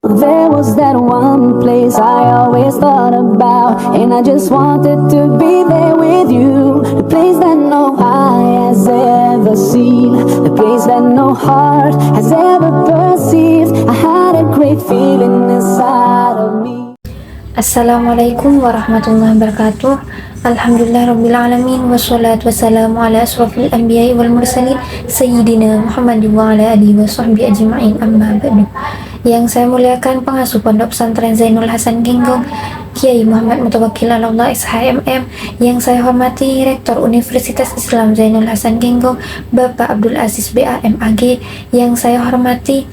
There was that one place I always thought about, and I just wanted to be there with you. The place that no eye has ever seen, the place that no heart has ever perceived. I had a great feeling inside of me. Assalamualaikum warahmatullahi wabarakatuh. Alhamdulillahirrabbilalamin. Wassalatu wassalamu ala asrafil anbiya'i wal mursalin Sayyidina Muhammad wa ala alihi wa sahbihi ajma'in, amma ba'du. Yang saya muliakan pengasuh Pondok Pesantren Zainul Hasan Genggong, Kiai Muhammad Mutawakkil Allah SHMM. Yang saya hormati Rektor Universitas Islam Zainul Hasan Genggong, Bapak Abdul Aziz BA MAG. Yang saya hormati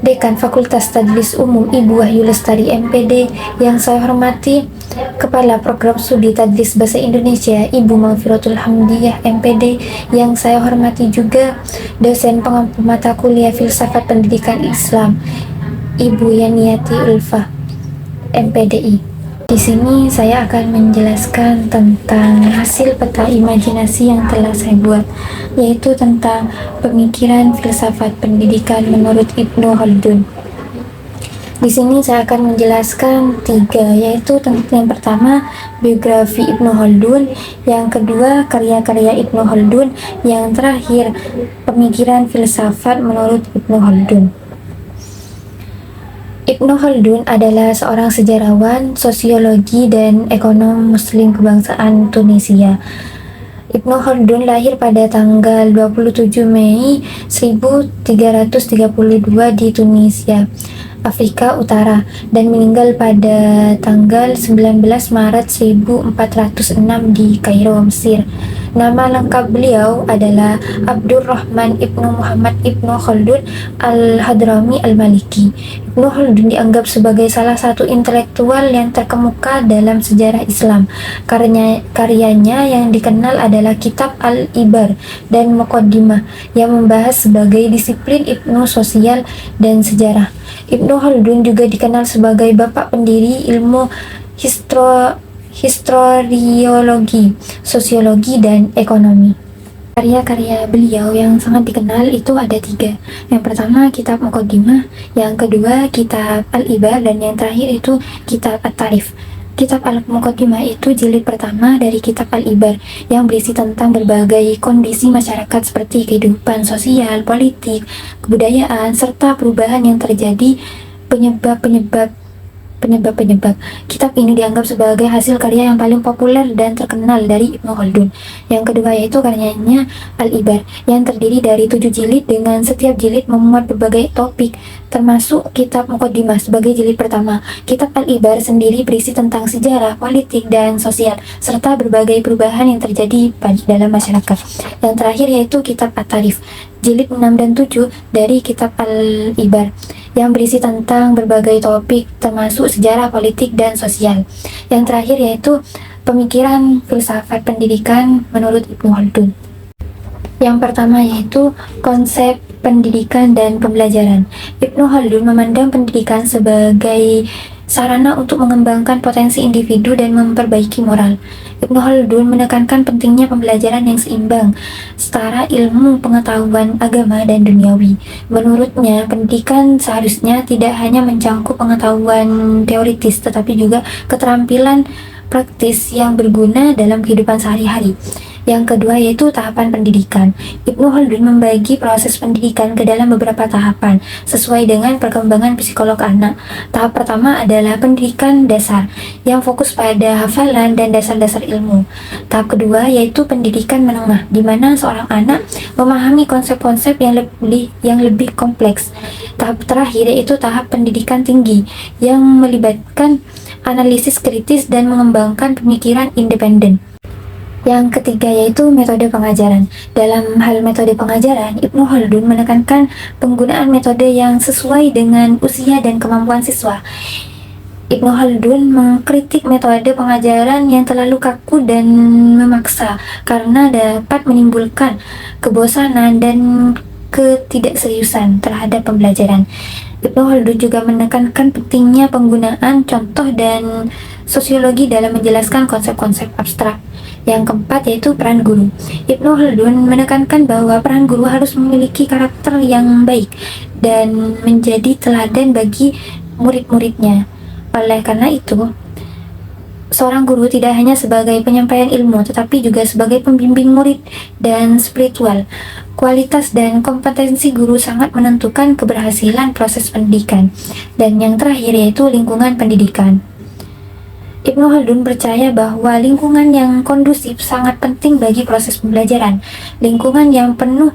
Dekan Fakultas Tadris Umum Ibu Wahyu Lestari MPD. Yang saya hormati Kepala Program Studi Tadris Bahasa Indonesia Ibu Maghfiratul Hamdiyah MPD. Yang saya hormati juga dosen pengampu mata kuliah Filsafat Pendidikan Islam Ibu Yaniyati Ulfa MPDI. Di sini saya akan menjelaskan tentang hasil peta imajinasi yang telah saya buat, yaitu tentang pemikiran filsafat pendidikan menurut Ibnu Khaldun. Di sini saya akan menjelaskan tiga, yaitu yang pertama biografi Ibnu Khaldun, yang kedua karya-karya Ibnu Khaldun, yang terakhir pemikiran filsafat menurut Ibnu Khaldun. Ibnu Khaldun adalah seorang sejarawan, sosiologi, dan ekonom muslim kebangsaan Tunisia. Ibnu Khaldun lahir pada tanggal 27 Mei 1332 di Tunisia, Afrika Utara, dan meninggal pada tanggal 19 Maret 1406 di Kairo, Mesir. Nama lengkap beliau adalah Abdurrahman Ibnu Muhammad Ibnu Khaldun Al-Hadrami Al-Maliki. Ibnu Khaldun dianggap sebagai salah satu intelektual yang terkemuka dalam sejarah Islam. Karyanya yang dikenal adalah Kitab Al-Ibar dan Muqaddimah, yang membahas sebagai disiplin Ibnu sosial dan sejarah. Ibnu Khaldun juga dikenal sebagai bapak pendiri ilmu historiologi, sosiologi, dan ekonomi. Karya-karya beliau yang sangat dikenal itu ada tiga. Yang pertama Kitab Muqaddimah, yang kedua Kitab Al-Ibar, dan yang terakhir itu Kitab At-Tarif. Kitab Al-Muqaddimah itu jilid pertama dari Kitab Al-Ibar, yang berisi tentang berbagai kondisi masyarakat seperti kehidupan sosial, politik, kebudayaan, serta perubahan yang terjadi, penyebab-penyebab. Kitab ini dianggap sebagai hasil karya yang paling populer dan terkenal dari Ibnu Khaldun. Yang kedua yaitu karyanya Al-Ibar, yang terdiri dari 7 jilid dengan setiap jilid memuat berbagai topik, termasuk Kitab Muqaddimah sebagai jilid pertama. Kitab Al-Ibar sendiri berisi tentang sejarah, politik, dan sosial, serta berbagai perubahan yang terjadi dalam masyarakat. Yang terakhir yaitu Kitab At-Tarif, jilid 6 dan 7 dari Kitab Al-Ibar, yang berisi tentang berbagai topik termasuk sejarah, politik, dan sosial. Yang terakhir yaitu pemikiran filsafat pendidikan menurut Ibnu Khaldun. Yang pertama yaitu konsep pendidikan dan pembelajaran. Ibnu Khaldun memandang pendidikan sebagai sarana untuk mengembangkan potensi individu dan memperbaiki moral. Ibnu Khaldun menekankan pentingnya pembelajaran yang seimbang, setara ilmu pengetahuan agama dan duniawi. Menurutnya, pendidikan seharusnya tidak hanya mencangkup pengetahuan teoritis, tetapi juga keterampilan praktis yang berguna dalam kehidupan sehari-hari. Yang kedua yaitu tahapan pendidikan. Ibnu Khaldun membagi proses pendidikan ke dalam beberapa tahapan sesuai dengan perkembangan psikolog anak. Tahap pertama adalah pendidikan dasar yang fokus pada hafalan dan dasar-dasar ilmu. Tahap kedua yaitu pendidikan menengah, di mana seorang anak memahami konsep-konsep yang lebih kompleks. Tahap terakhir yaitu tahap pendidikan tinggi yang melibatkan analisis kritis dan mengembangkan pemikiran independen. Yang ketiga yaitu metode pengajaran. Dalam hal metode pengajaran, Ibnu Khaldun menekankan penggunaan metode yang sesuai dengan usia dan kemampuan siswa. Ibnu Khaldun mengkritik metode pengajaran yang terlalu kaku dan memaksa karena dapat menimbulkan kebosanan dan ketidakseriusan terhadap pembelajaran. Ibnu Khaldun juga menekankan pentingnya penggunaan contoh dan sosiologi dalam menjelaskan konsep-konsep abstrak. Yang keempat yaitu peran guru. Ibnu Khaldun menekankan bahwa peran guru harus memiliki karakter yang baik dan menjadi teladan bagi murid-muridnya. Oleh karena itu, seorang guru tidak hanya sebagai penyampaian ilmu, tetapi juga sebagai pembimbing murid dan spiritual. Kualitas dan kompetensi guru sangat menentukan keberhasilan proses pendidikan. Dan yang terakhir yaitu lingkungan pendidikan. Ibnu Khaldun percaya bahwa lingkungan yang kondusif sangat penting bagi proses pembelajaran. Lingkungan yang penuh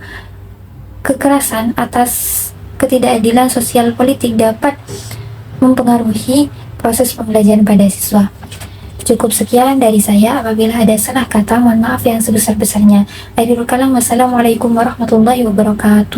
kekerasan atas ketidakadilan sosial politik dapat mempengaruhi proses pembelajaran pada siswa. Cukup sekian dari saya. Apabila ada salah kata, mohon maaf yang sebesar-besarnya. Akhirul kalam, wassalamualaikum warahmatullahi wabarakatuh.